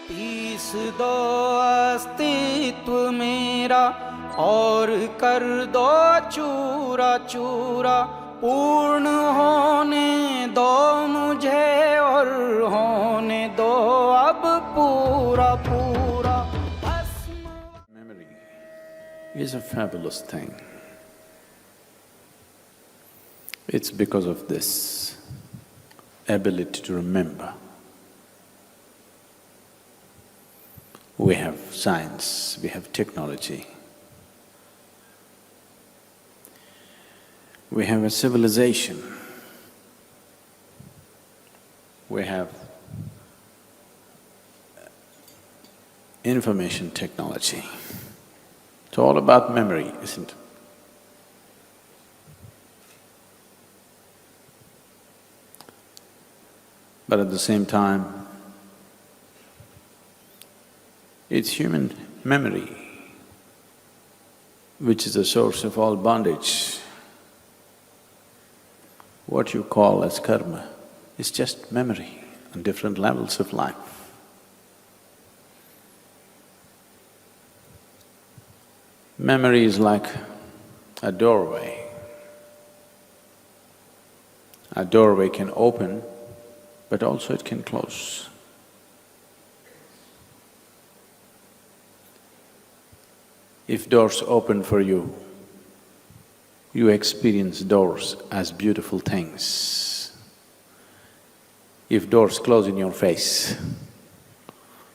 Piece दो अस्तित्व मेरा और कर दो चूरा चूरा, पूर्ण होने दो मुझे और होने दो अब पूरा पूरा। Memory is a fabulous thing. It's because of this ability to remember. We have science, we have technology, we have a civilization, we have information technology. It's all about memory, isn't it? But at the same time, it's human memory which is the source of all bondage. What you call as karma is just memory on different levels of life. Memory is like a doorway. A doorway can open, but also it can close. If doors open for you, you experience doors as beautiful things. If doors close in your face,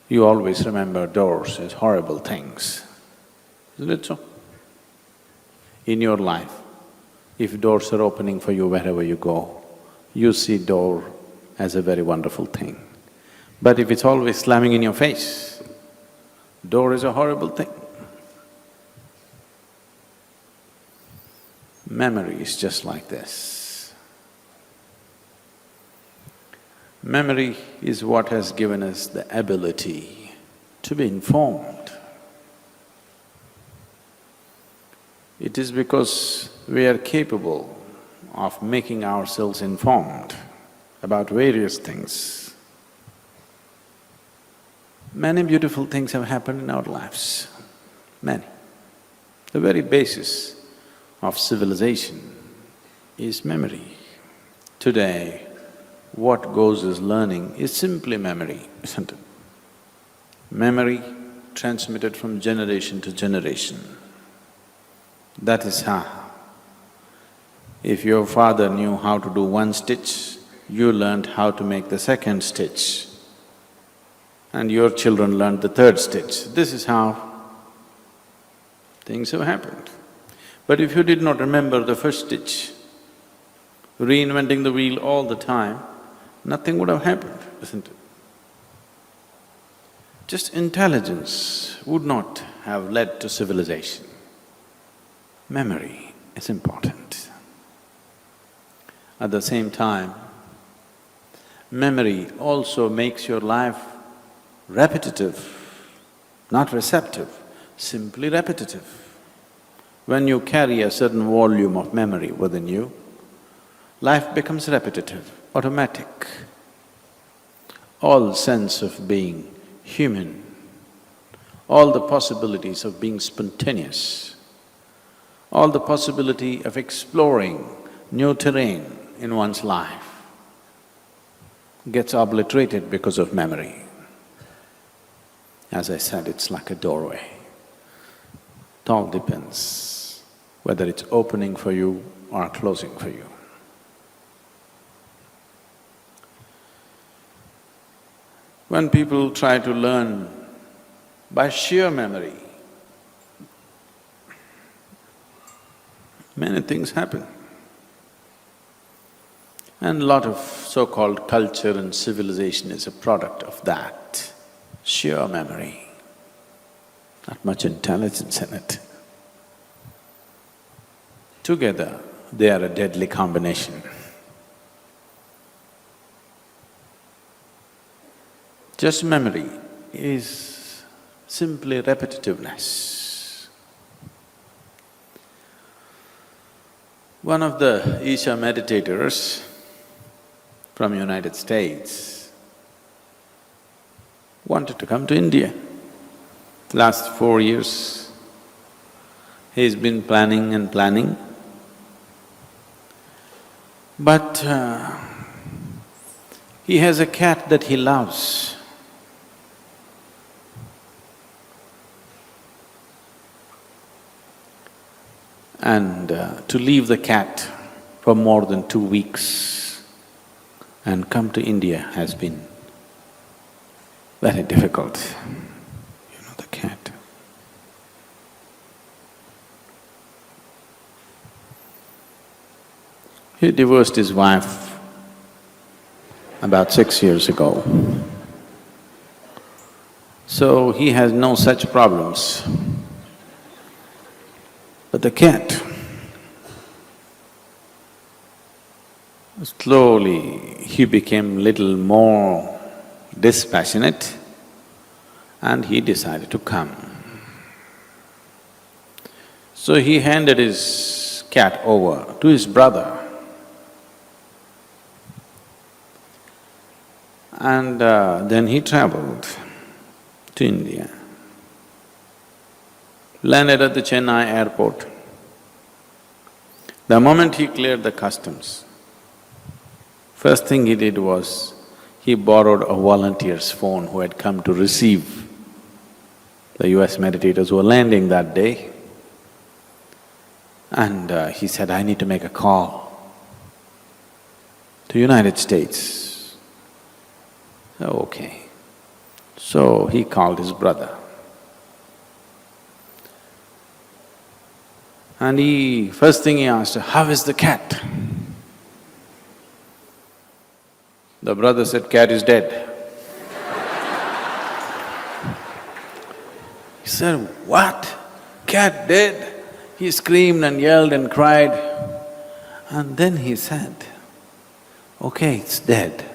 you always remember doors as horrible things. Isn't it so? In your life, if doors are opening for you wherever you go, you see door as a very wonderful thing. But if it's always slamming in your face, door is a horrible thing. Memory is just like this. Memory is what has given us the ability to be informed. It is because we are capable of making ourselves informed about various things. Many beautiful things have happened in our lives, many. The very basis of civilization is memory. Today, what goes as learning is simply memory, isn't it? Memory transmitted from generation to generation. That is how. If your father knew how to do one stitch, you learned how to make the second stitch, and your children learned the third stitch. This is how things have happened. But if you did not remember the first stitch, reinventing the wheel all the time, nothing would have happened, isn't it? Just intelligence would not have led to civilization. Memory is important. At the same time, memory also makes your life repetitive, not receptive, simply repetitive. When you carry a certain volume of memory within you, life becomes repetitive, automatic. All sense of being human, all the possibilities of being spontaneous, all the possibility of exploring new terrain in one's life gets obliterated because of memory. As I said, it's like a doorway. It all depends whether it's opening for you or closing for you. When people try to learn by sheer memory, many things happen. And a lot of so-called culture and civilization is a product of that, sheer memory. Not much intelligence in it. Together, they are a deadly combination. Just memory is simply repetitiveness. One of the Isha meditators from United States wanted to come to India. Last 4 years, he's been planning and planning. But he has a cat that he loves. And to leave the cat for more than 2 weeks and come to India has been very difficult. You know, the cat. He divorced his wife about 6 years ago. So he has no such problems. But the cat, slowly he became little more dispassionate and he decided to come. So he handed his cat over to his brother. And then he traveled to India, landed at the Chennai airport. The moment he cleared the customs, first thing he did was, he borrowed a volunteer's phone who had come to receive the US meditators who were landing that day. And he said, I need to make a call to United States. Okay. So he called his brother. And first thing he asked, how is the cat? The brother said, cat is dead. He said, what? Cat dead? He screamed and yelled and cried. And then he said, okay, it's dead.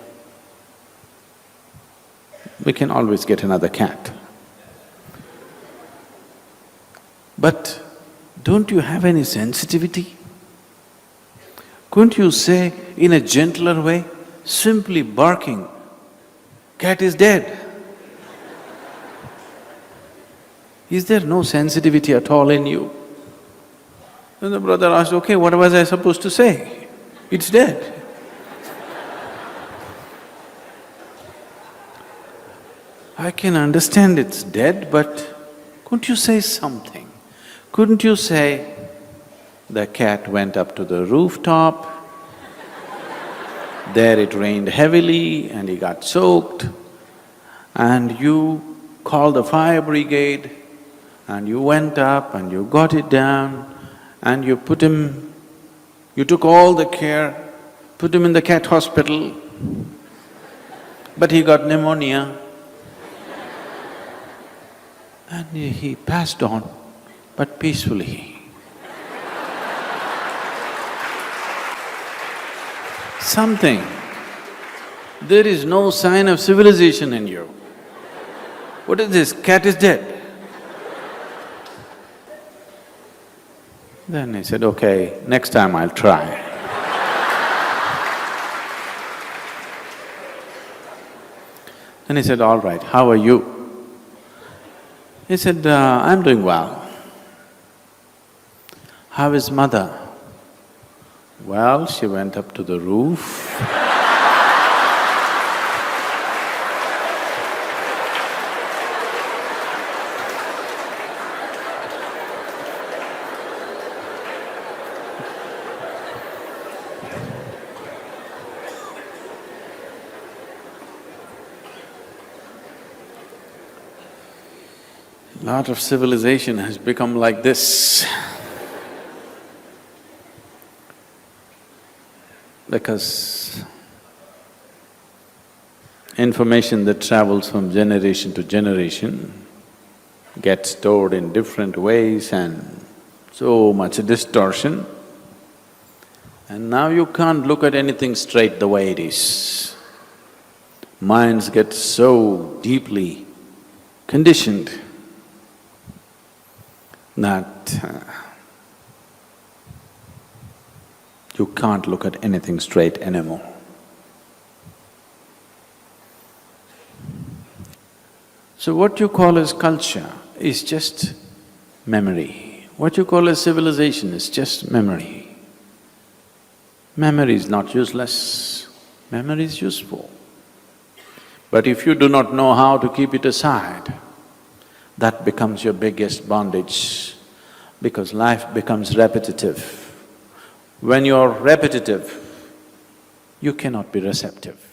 We can always get another cat. But don't you have any sensitivity? Couldn't you say in a gentler way, simply barking, cat is dead? Is there no sensitivity at all in you? Then the brother asked, okay, what was I supposed to say? It's dead. I can understand it's dead, but couldn't you say something? Couldn't you say, the cat went up to the rooftop, there it rained heavily and he got soaked, and you called the fire brigade, and you went up and you got it down, and you took all the care, put him in the cat hospital, but he got pneumonia, and he passed on, but peacefully. Something. There is no sign of civilization in you. What is this? Cat is dead. Then he said, okay, next time I'll try. Then he said, all right, how are you? He said, I'm doing well. How is mother? Well, she went up to the roof. Lot of civilization has become like this. Because information that travels from generation to generation gets stored in different ways and so much distortion. And now you can't look at anything straight the way it is. Minds get so deeply conditioned that you can't look at anything straight anymore. So what you call as culture is just memory. What you call as civilization is just memory. Memory is not useless, memory is useful. But if you do not know how to keep it aside, that becomes your biggest bondage, because life becomes repetitive. When you're repetitive, you cannot be receptive.